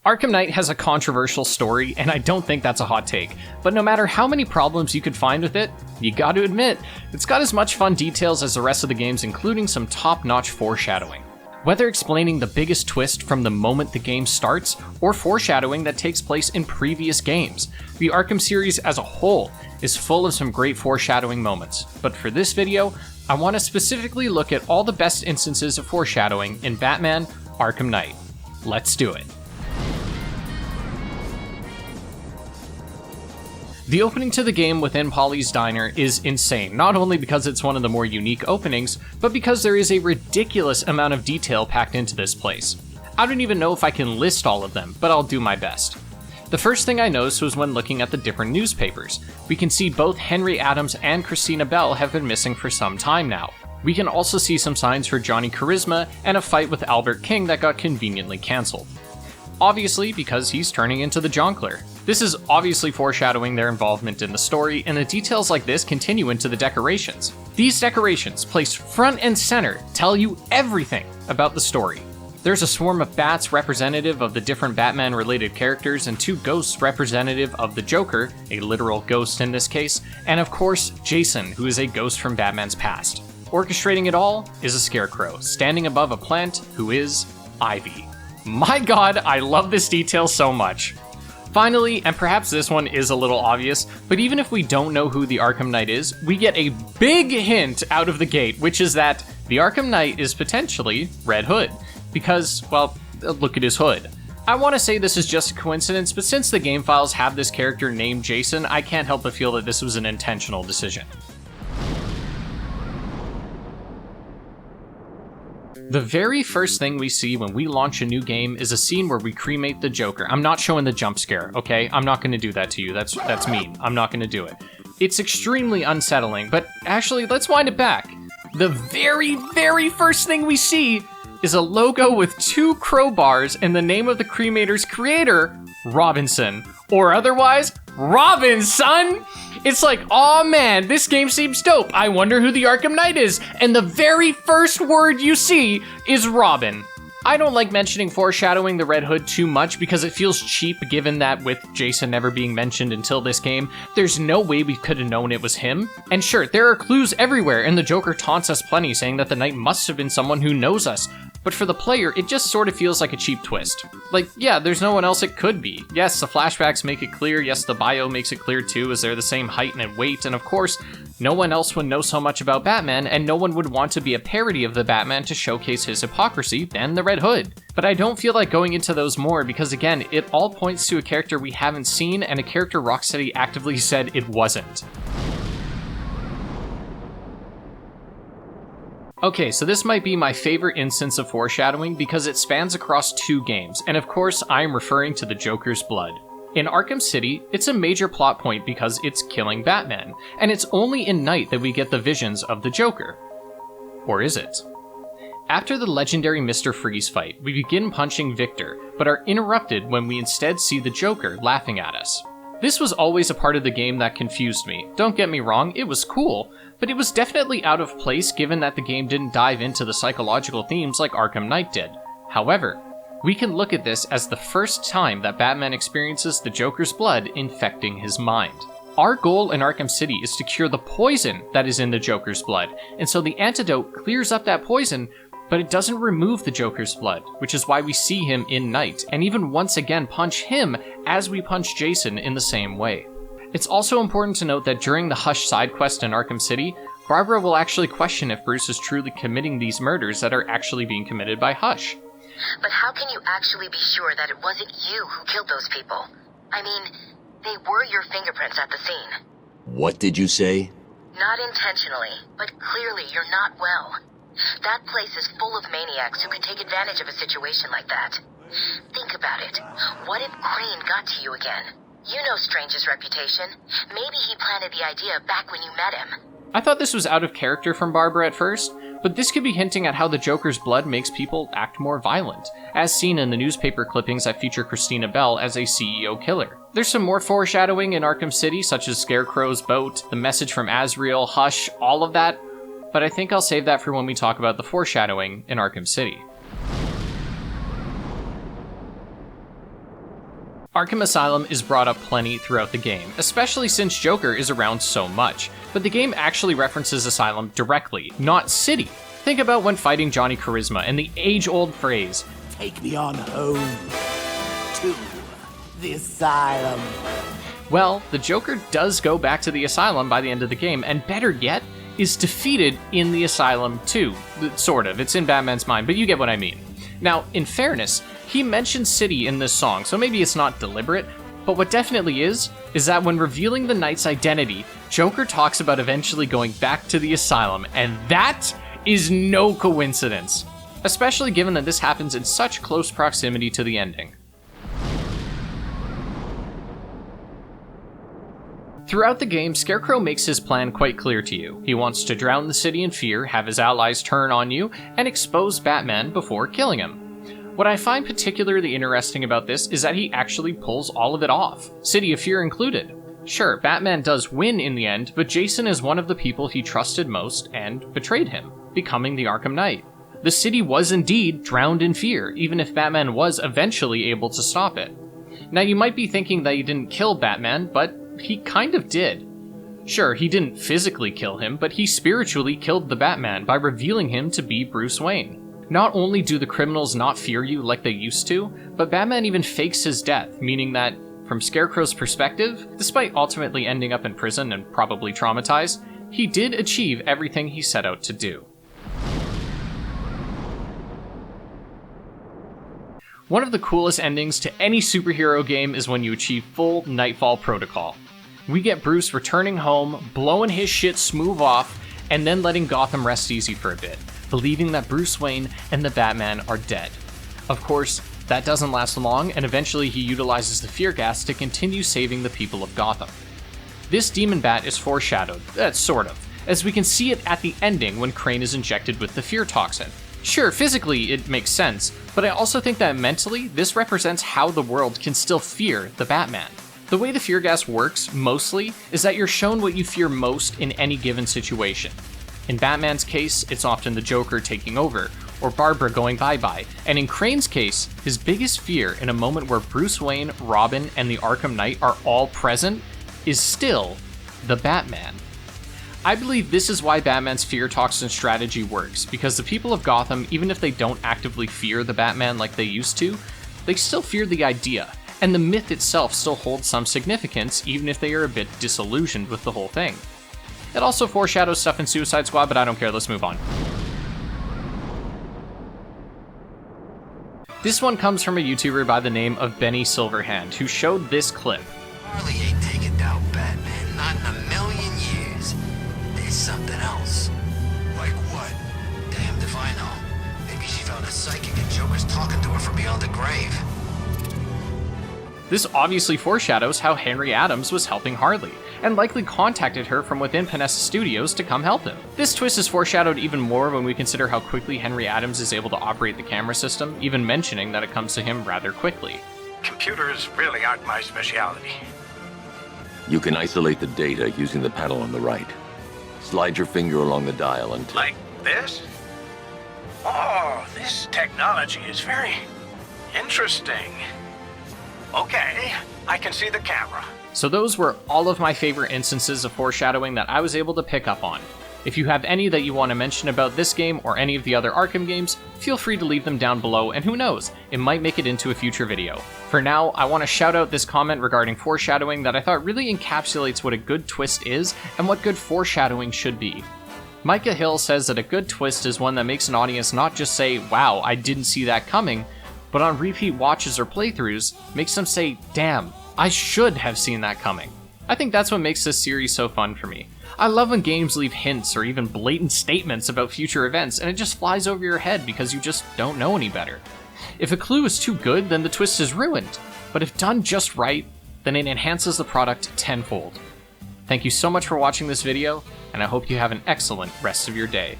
Arkham Knight has a controversial story, and I don't think that's a hot take, but no matter how many problems you could find with it, you gotta admit, it's got as much fun details as the rest of the games, including some top-notch foreshadowing. Whether explaining the biggest twist from the moment the game starts, or foreshadowing that takes place in previous games, the Arkham series as a whole is full of some great foreshadowing moments. But for this video, I want to specifically look at all the best instances of foreshadowing in Batman Arkham Knight. Let's do it. The opening to the game within Paulie's Diner is insane, not only because it's one of the more unique openings, but because there is a ridiculous amount of detail packed into this place. I don't even know if I can list all of them, but I'll do my best. The first thing I noticed was when looking at the different newspapers. We can see both Henry Adams and Christina Bell have been missing for some time now. We can also see some signs for Johnny Carisma and a fight with Albert King that got conveniently cancelled. Obviously, because he's turning into the jonkler. This is obviously foreshadowing their involvement in the story, and the details like this continue into the decorations. These decorations, placed front and center, tell you everything about the story. There's a swarm of bats representative of the different Batman-related characters, and two ghosts representative of the Joker, a literal ghost in this case, and of course, Jason, who is a ghost from Batman's past. Orchestrating it all is a Scarecrow, standing above a plant who is Ivy. My god, I love this detail so much. Finally, and perhaps this one is a little obvious, but even if we don't know who the Arkham Knight is, we get a big hint out of the gate, which is that the Arkham Knight is potentially Red Hood. Because, well, look at his hood. I want to say this is just a coincidence, but since the game files have this character named Jason, I can't help but feel that this was an intentional decision. The very first thing we see when we launch a new game is a scene where we cremate the Joker. I'm not showing the jump scare, okay? I'm not going to do that to you. That's mean. I'm not going to do it. It's extremely unsettling, but actually, let's wind it back. The very first thing we see is a logo with two crowbars and the name of the cremator's creator, Robinson, or otherwise, Robin, son! It's like, aw man, this game seems dope. I wonder who the Arkham Knight is. And the very first word you see is Robin. I don't like mentioning foreshadowing the Red Hood too much because it feels cheap given that with Jason never being mentioned until this game, there's no way we could have known it was him. And sure, there are clues everywhere and the Joker taunts us plenty saying that the Knight must have been someone who knows us. But for the player, it just sort of feels like a cheap twist. Like, yeah, there's no one else it could be. Yes, the flashbacks make it clear, yes, the bio makes it clear too, as they're the same height and weight, and of course, no one else would know so much about Batman, and no one would want to be a parody of the Batman to showcase his hypocrisy than the Red Hood. But I don't feel like going into those more because again, it all points to a character we haven't seen and a character Rocksteady actively said it wasn't. Okay, so this might be my favorite instance of foreshadowing because it spans across two games, and of course I am referring to the Joker's blood. In Arkham City, it's a major plot point because it's killing Batman, and it's only in Night that we get the visions of the Joker. Or is it? After the legendary Mr. Freeze fight, we begin punching Victor, but are interrupted when we instead see the Joker laughing at us. This was always a part of the game that confused me. Don't get me wrong, it was cool, but it was definitely out of place given that the game didn't dive into the psychological themes like Arkham Knight did. However, we can look at this as the first time that Batman experiences the Joker's blood infecting his mind. Our goal in Arkham City is to cure the poison that is in the Joker's blood, and so the antidote clears up that poison, but it doesn't remove the Joker's blood, which is why we see him in Night, and even once again punch him as we punch Jason in the same way. It's also important to note that during the Hush side quest in Arkham City, Barbara will actually question if Bruce is truly committing these murders that are actually being committed by Hush. But how can you actually be sure that it wasn't you who killed those people? I mean, they were your fingerprints at the scene. What did you say? Not intentionally, but clearly you're not well. That place is full of maniacs who could take advantage of a situation like that. Think about it. What if Crane got to you again? You know Strange's reputation. Maybe he planted the idea back when you met him. I thought this was out of character from Barbara at first, but this could be hinting at how the Joker's blood makes people act more violent, as seen in the newspaper clippings that feature Christina Bell as a CEO killer. There's some more foreshadowing in Arkham City, such as Scarecrow's boat, the message from Azrael, Hush, all of that, but I think I'll save that for when we talk about the foreshadowing in Arkham City. Arkham Asylum is brought up plenty throughout the game, especially since Joker is around so much, but the game actually references Asylum directly, not City. Think about when fighting Johnny Carisma and the age-old phrase, "Take me on home to the Asylum." Well, the Joker does go back to the Asylum by the end of the game, and better yet, is defeated in the Asylum too. Sort of, it's in Batman's mind, but you get what I mean. Now, in fairness, he mentions City in this song, so maybe it's not deliberate, but what definitely is that when revealing the Knight's identity, Joker talks about eventually going back to the Asylum, and that is no coincidence, especially given that this happens in such close proximity to the ending. Throughout the game, Scarecrow makes his plan quite clear to you. He wants to drown the city in fear, have his allies turn on you, and expose Batman before killing him. What I find particularly interesting about this is that he actually pulls all of it off, City of Fear included. Sure, Batman does win in the end, but Jason is one of the people he trusted most and betrayed him, becoming the Arkham Knight. The city was indeed drowned in fear, even if Batman was eventually able to stop it. Now you might be thinking that he didn't kill Batman, but he kind of did. Sure, he didn't physically kill him, but he spiritually killed the Batman by revealing him to be Bruce Wayne. Not only do the criminals not fear you like they used to, but Batman even fakes his death, meaning that, from Scarecrow's perspective, despite ultimately ending up in prison and probably traumatized, he did achieve everything he set out to do. One of the coolest endings to any superhero game is when you achieve full Nightfall Protocol. We get Bruce returning home, blowing his shit smooth off, and then letting Gotham rest easy for a bit, believing that Bruce Wayne and the Batman are dead. Of course, that doesn't last long, and eventually he utilizes the fear gas to continue saving the people of Gotham. This demon bat is foreshadowed, sort of, as we can see it at the ending when Crane is injected with the fear toxin. Sure, physically it makes sense, but I also think that mentally, this represents how the world can still fear the Batman. The way the fear gas works, mostly, is that you're shown what you fear most in any given situation. In Batman's case, it's often the Joker taking over, or Barbara going bye-bye, and in Crane's case, his biggest fear in a moment where Bruce Wayne, Robin, and the Arkham Knight are all present is still the Batman. I believe this is why Batman's fear toxin strategy works, because the people of Gotham, even if they don't actively fear the Batman like they used to, they still fear the idea, and the myth itself still holds some significance, even if they are a bit disillusioned with the whole thing. It also foreshadows stuff in Suicide Squad, but I don't care, let's move on. This one comes from a YouTuber by the name of Benny Silverhand, who showed this clip. Harley ain't taking down Batman, not in a million years. There's something else. Like what? Damned if I know. Maybe she found a psychic and Joker's talking to her from beyond the grave. This obviously foreshadows how Henry Adams was helping Harley, and likely contacted her from within Panessa Studios to come help him. This twist is foreshadowed even more when we consider how quickly Henry Adams is able to operate the camera system, even mentioning that it comes to him rather quickly. Computers really aren't my specialty. You can isolate the data using the panel on the right. Slide your finger along the dial until... Like this? Oh, this technology is very interesting. Okay, I can see the camera. So those were all of my favorite instances of foreshadowing that I was able to pick up on. If you have any that you want to mention about this game or any of the other Arkham games, feel free to leave them down below, and who knows, it might make it into a future video. For now, I want to shout out this comment regarding foreshadowing that I thought really encapsulates what a good twist is and what good foreshadowing should be. Micah Hill says that a good twist is one that makes an audience not just say, wow, I didn't see that coming, but on repeat watches or playthroughs, makes them say, damn, I should have seen that coming. I think that's what makes this series so fun for me. I love when games leave hints or even blatant statements about future events and it just flies over your head because you just don't know any better. If a clue is too good, then the twist is ruined, but if done just right, then it enhances the product tenfold. Thank you so much for watching this video, and I hope you have an excellent rest of your day.